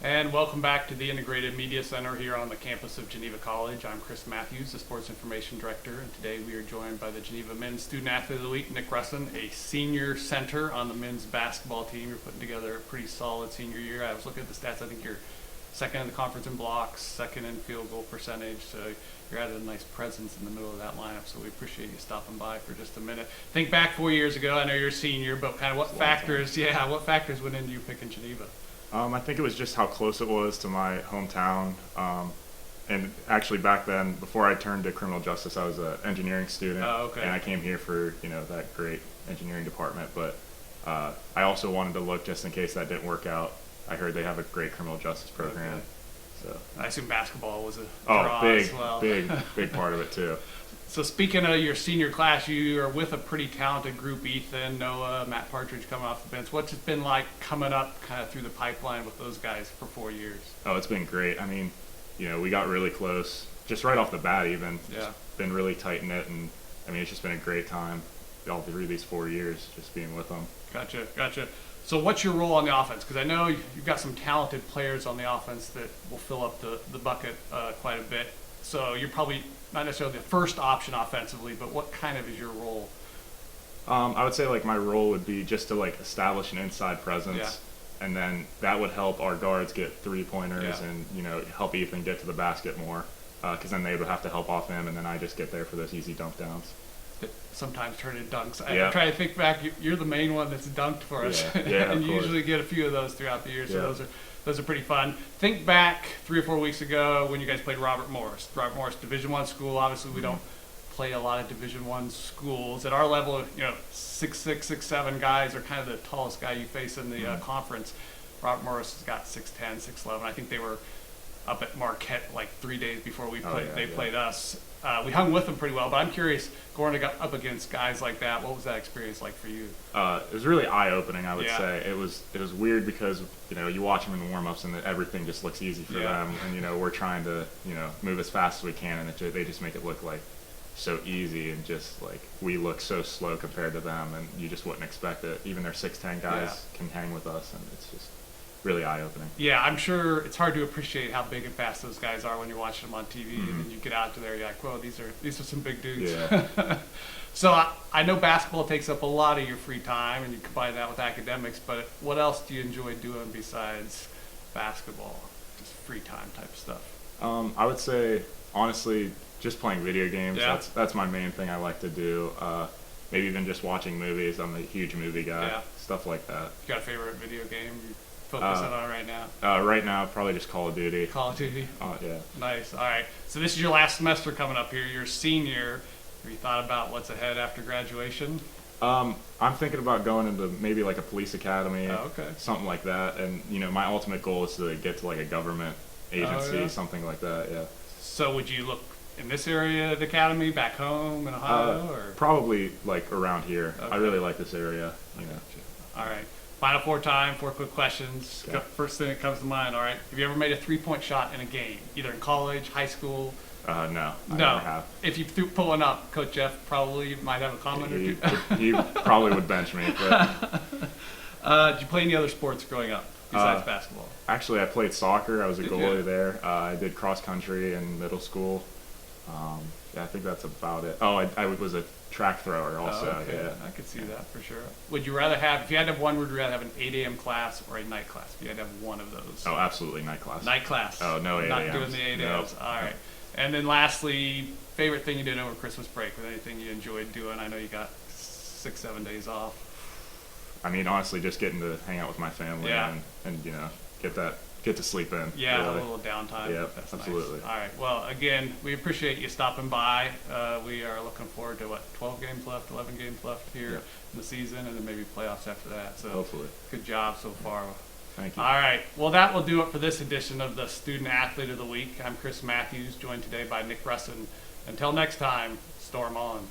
And welcome back to the Integrated Media Center here on the campus of Geneva College. I'm Chris Matthews, the Sports Information Director, and today we are joined by the Geneva Men's Student Athlete of the Week, Nick Rusyn, a senior center on the men's basketball team. You're putting together a pretty solid senior year. I was looking at the stats. I think you're second in the conference in blocks, second in field goal percentage, so you're at a nice presence in the middle of that lineup, so we appreciate you stopping by for just a minute. Think back 4 years ago. I know you're a senior, but kind of what factors went into you picking Geneva? I think it was just how close it was to my hometown. And actually back then, before I turned to criminal justice, I was an engineering student. Oh, okay. And I came here for, that great engineering department. But I also wanted to look just in case that didn't work out. I heard they have a great criminal justice program. Okay. So I assume basketball was a draw as well. big part of it too. So speaking of your senior class, you are with a pretty talented group, Ethan, Noah, Matt Partridge coming off the bench. What's it been like coming up kind of through the pipeline with those guys for 4 years? Oh, it's been great. I mean, we got really close just right off the bat even. Yeah. It's been really tight-knit, and I mean, it's just been a great time all through these 4 years just being with them. Gotcha. So what's your role on the offense? Because I know you've got some talented players on the offense that will fill up the bucket quite a bit. So you're probably not necessarily the first option offensively, but what kind of is your role? I would say my role would be just to establish an inside presence, Yeah. and then that would help our guards get 3-pointers Yeah. and help Ethan get to the basket more, because then they would have to help off him, and then I just get there for those easy dunk downs. That sometimes turn into dunks. Yeah. I'm trying to think back. You're the main one that's dunked for us, Yeah, and of you course. usually get a few of those throughout the year. So Yeah. those are pretty fun. Think back 3 or 4 weeks ago when you guys played Robert Morris. Robert Morris, Division I school. Obviously, we don't play a lot of Division I schools at our level. 6'6", 6'7" guys are kind of the tallest guy you face in the conference. Robert Morris has got 6'10", 6'11". I think they were up at Marquette 3 days before we played. They played us. We hung with them pretty well, but I'm curious, going up against guys like that, what was that experience like for you? It was really eye-opening, I would Yeah. say. It was weird because you watch them in warm-ups and everything just looks easy for Yeah. them, and we're trying to move as fast as we can, and they just make it look so easy, and just we look so slow compared to them, and you just wouldn't expect it. Even their 6'10" guys can hang with us, and it's just really eye-opening. Yeah, I'm sure it's hard to appreciate how big and fast those guys are when you're watching them on TV, and then you get out to there, you're like, whoa, these are some big dudes. Yeah. So I know basketball takes up a lot of your free time, and you combine that with academics, but what else do you enjoy doing besides basketball? Just free time type stuff. I would say, honestly, just playing video games. Yeah. That's my main thing I like to do. Maybe even just watching movies. I'm a huge movie guy. Yeah. Stuff like that. You got a favorite video game you're focusing on right now? Right now, probably just Call of Duty. Call of Duty? Yeah. Nice. All right. So this is your last semester coming up here. You're a senior. Have you thought about what's ahead after graduation? I'm thinking about going into maybe a police academy. Oh, okay. Something like that. And, my ultimate goal is to get to a government agency, yeah? Something like that, yeah. So would you look in this area of the academy, back home in Ohio? Or? Probably around here. Okay. I really like this area. All right. Final four quick questions. Okay. First thing that comes to mind, all right. Have you ever made a 3-point shot in a game, either in college, high school? No, I No. never have. If you pull one up, Coach Jeff probably might have a comment or two. He probably would bench me. But Did you play any other sports growing up besides basketball? actually, I played soccer. I was a Did goalie you? there. I did cross country in middle school. I think that's about it. Oh, I was a track thrower also. Oh, okay. Yeah. I could see that for sure. Would you rather have, if you had to have one, would you rather have an 8 a.m. class or a night class? If you had to have one of those. Oh, absolutely, night class. Night class. Oh, no 8 Not a.m.s. doing the 8 a.m.s. Nope. All right. And then lastly, favorite thing you did over Christmas break? Was anything you enjoyed doing? I know you got 6-7 days off. I mean, honestly, just getting to hang out with my family Yeah. and get to sleep in. Yeah, really. a little downtime. Yeah, That's absolutely. Nice. All right. Well, again, we appreciate you stopping by. We are looking forward to 12 games left, 11 games left here Yep. in the season, and then maybe playoffs after that. So Hopefully. good job so far. Thank you. All right. Well, that will do it for this edition of the Student Athlete of the Week. I'm Chris Matthews, joined today by Nick Rusyn. Until next time, storm on.